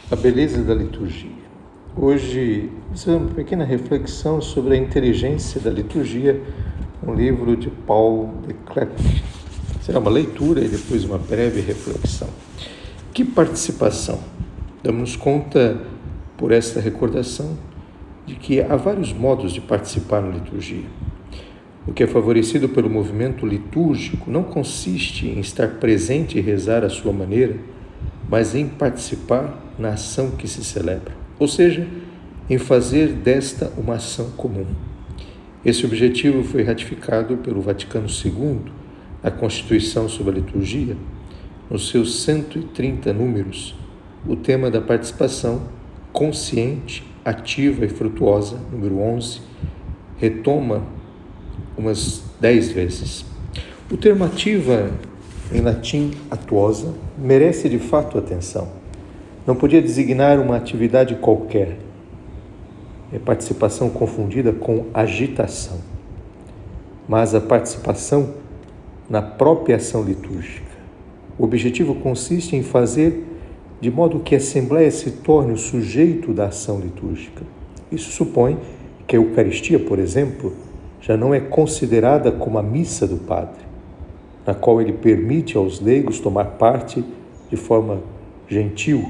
A beleza da liturgia. Hoje, fazemos uma pequena reflexão sobre a inteligência da liturgia, um livro de Paul de Klerk. Será uma leitura e depois uma breve reflexão. Que participação! Damos conta, por esta recordação, de que há vários modos de participar na liturgia. O que é favorecido pelo movimento litúrgico não consiste em estar presente e rezar à sua maneira, mas em participar na ação que se celebra, ou seja, em fazer desta uma ação comum. Esse objetivo foi ratificado pelo Vaticano II, a Constituição sobre a Liturgia, nos seus 130 números. O tema da participação consciente, ativa e frutuosa, número 11, retoma umas 10 vezes. O termo ativa, em latim atuosa, merece de fato atenção. Não podia designar uma atividade qualquer. É participação confundida com agitação. Mas a participação na própria ação litúrgica. O objetivo consiste em fazer de modo que a Assembleia se torne o sujeito da ação litúrgica. Isso supõe que a Eucaristia, por exemplo, já não é considerada como a missa do Padre, na qual ele permite aos leigos tomar parte de forma gentil,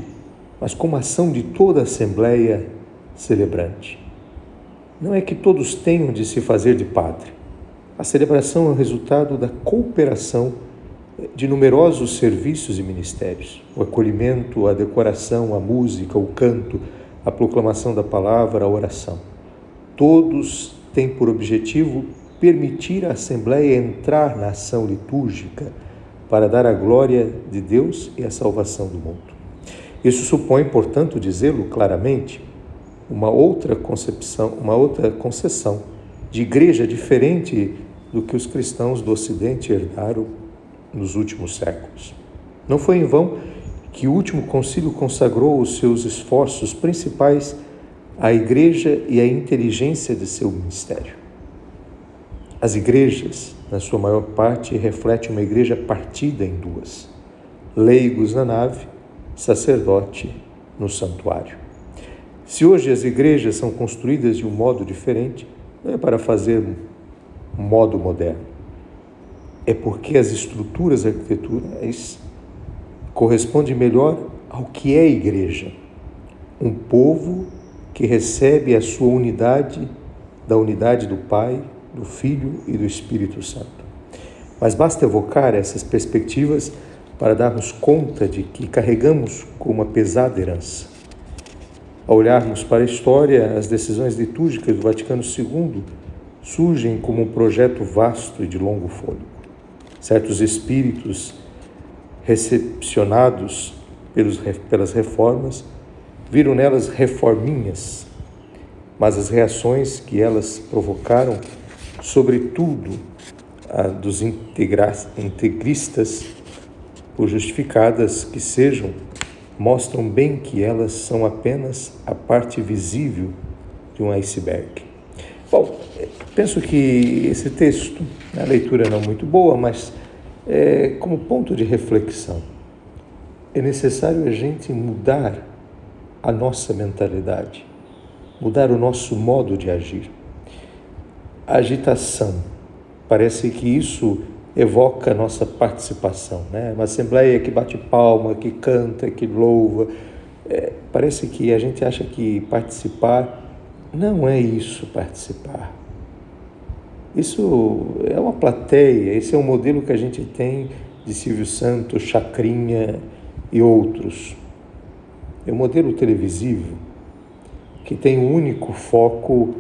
mas como ação de toda a Assembleia celebrante. Não é que todos tenham de se fazer de padre. A celebração é o resultado da cooperação de numerosos serviços e ministérios. O acolhimento, a decoração, a música, o canto, a proclamação da palavra, a oração. Todos têm por objetivo permitir à Assembleia entrar na ação litúrgica para dar a glória de Deus e a salvação do mundo. Isso supõe, portanto, dizê-lo claramente, uma outra concessão de igreja diferente do que os cristãos do Ocidente herdaram nos últimos séculos. Não foi em vão que o último concílio consagrou os seus esforços principais à igreja e à inteligência de seu ministério. As igrejas, na sua maior parte, refletem uma igreja partida em duas: leigos na nave, sacerdote no santuário. Se hoje as igrejas são construídas de um modo diferente, não é para fazer um modo moderno. É porque as estruturas arquiteturais correspondem melhor ao que é a igreja. Um povo que recebe a sua unidade, da unidade do Pai, do Filho e do Espírito Santo. Mas basta evocar essas perspectivas para darmos conta de que carregamos com uma pesada herança. Ao olharmos para a história, as decisões litúrgicas do Vaticano II surgem como um projeto vasto e de longo fôlego. Certos espíritos recepcionados pelas reformas viram nelas reforminhas, mas as reações que elas provocaram, sobretudo a dos integristas, por justificadas que sejam, mostram bem que elas são apenas a parte visível de um iceberg. Bom, penso que esse texto, a leitura não muito boa, mas como ponto de reflexão, é necessário a gente mudar a nossa mentalidade, mudar o nosso modo de agir. A agitação, parece que isso evoca a nossa participação, né? Uma assembleia que bate palma, que canta, que louva. Parece que a gente acha que participar não é isso, participar. Isso é uma plateia, esse é um modelo que a gente tem de Silvio Santos, Chacrinha e outros. É um modelo televisivo que tem um único foco,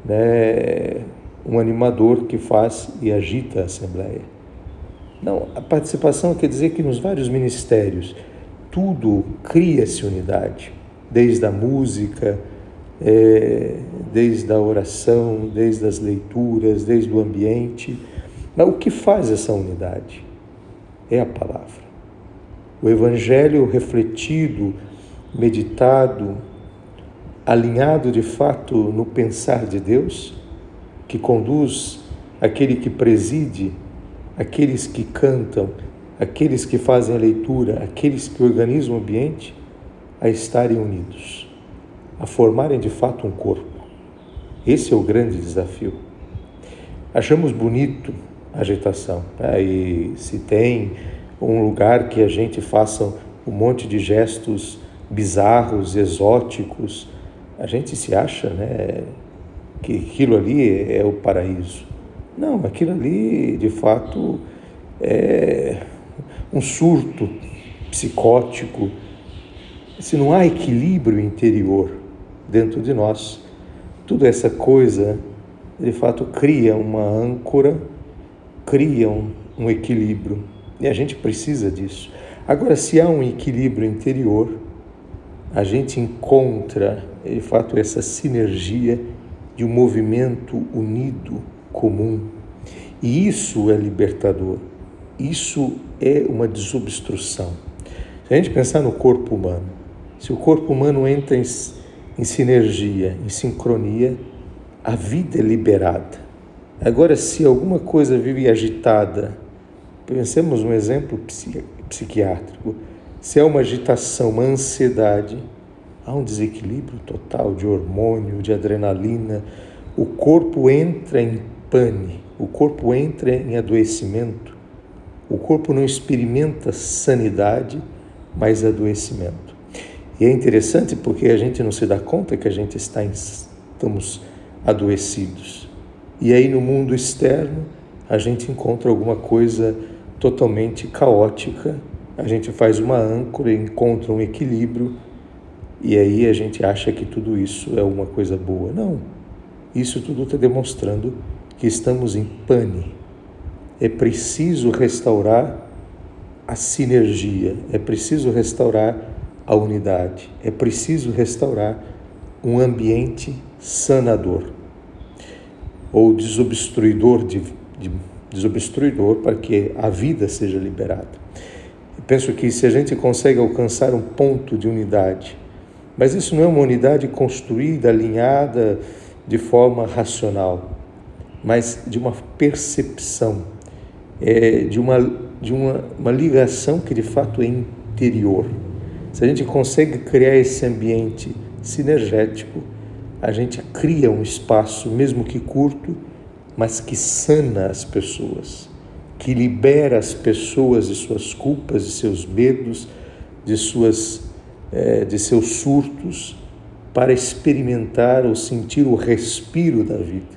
né? Um animador que faz e agita a Assembleia. Não, a participação quer dizer que nos vários ministérios tudo cria-se unidade, desde a música, desde a oração, desde as leituras, desde o ambiente. Mas o que faz essa unidade? É a palavra. O Evangelho refletido, meditado, alinhado de fato no pensar de Deus, que conduz aquele que preside, aqueles que cantam, aqueles que fazem a leitura, aqueles que organizam o ambiente, a estarem unidos, a formarem de fato um corpo. Esse é o grande desafio. Achamos bonito a agitação. Aí se tem um lugar que a gente faça um monte de gestos bizarros, exóticos, a gente se acha, que aquilo ali é o paraíso. Não, aquilo ali, de fato, é um surto psicótico. Se não há equilíbrio interior dentro de nós, toda essa coisa, de fato, cria uma âncora, cria um equilíbrio. E a gente precisa disso. Agora, se há um equilíbrio interior, a gente encontra, de fato, essa sinergia de um movimento unido, comum. E isso é libertador. Isso é uma desobstrução. Se a gente pensar no corpo humano, se o corpo humano entra em sinergia, em sincronia, a vida é liberada. Agora, se alguma coisa vive agitada, pensemos um exemplo psiquiátrico, se há uma agitação, uma ansiedade, há um desequilíbrio total de hormônio, de adrenalina, o corpo entra em pane, o corpo entra em adoecimento, o corpo não experimenta sanidade, mas adoecimento. E é interessante porque a gente não se dá conta que a gente estamos adoecidos. E aí no mundo externo a gente encontra alguma coisa totalmente caótica, a gente faz uma âncora, encontra um equilíbrio e aí a gente acha que tudo isso é uma coisa boa. Não, isso tudo está demonstrando que estamos em pane. É preciso restaurar a sinergia, é preciso restaurar a unidade, é preciso restaurar um ambiente sanador ou desobstruidor, desobstruidor para que a vida seja liberada. Eu penso que se a gente consegue alcançar um ponto de unidade, mas isso não é uma unidade construída, alinhada de forma racional, mas de uma percepção, de uma ligação que de fato é interior. Se a gente consegue criar esse ambiente sinergético, a gente cria um espaço, mesmo que curto, mas que sana as pessoas, que libera as pessoas de suas culpas, de seus medos, de seus surtos, para experimentar ou sentir o respiro da vida,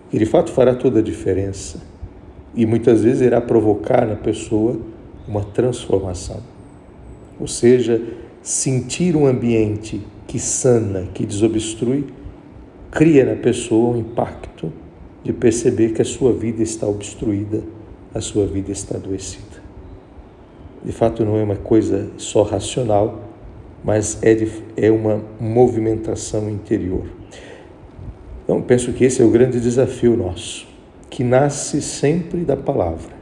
que de fato fará toda a diferença e muitas vezes irá provocar na pessoa uma transformação. Ou seja, sentir um ambiente que sana, que desobstrui, cria na pessoa um impacto de perceber que a sua vida está obstruída, a sua vida está adoecida. De fato, não é uma coisa só racional, mas é uma movimentação interior. Então, penso que esse é o grande desafio nosso, que nasce sempre da palavra.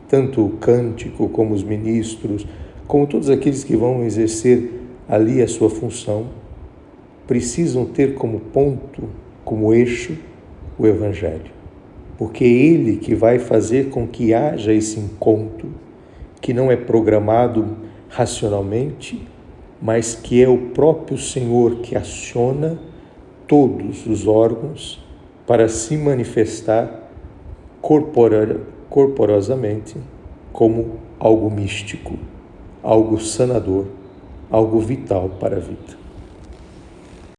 Tanto o cântico, como os ministros, como todos aqueles que vão exercer ali a sua função, precisam ter como ponto, como eixo, o Evangelho. Porque é ele que vai fazer com que haja esse encontro, que não é programado racionalmente, mas que é o próprio Senhor que aciona todos os órgãos para se manifestar corporosamente como algo místico, algo sanador, algo vital para a vida.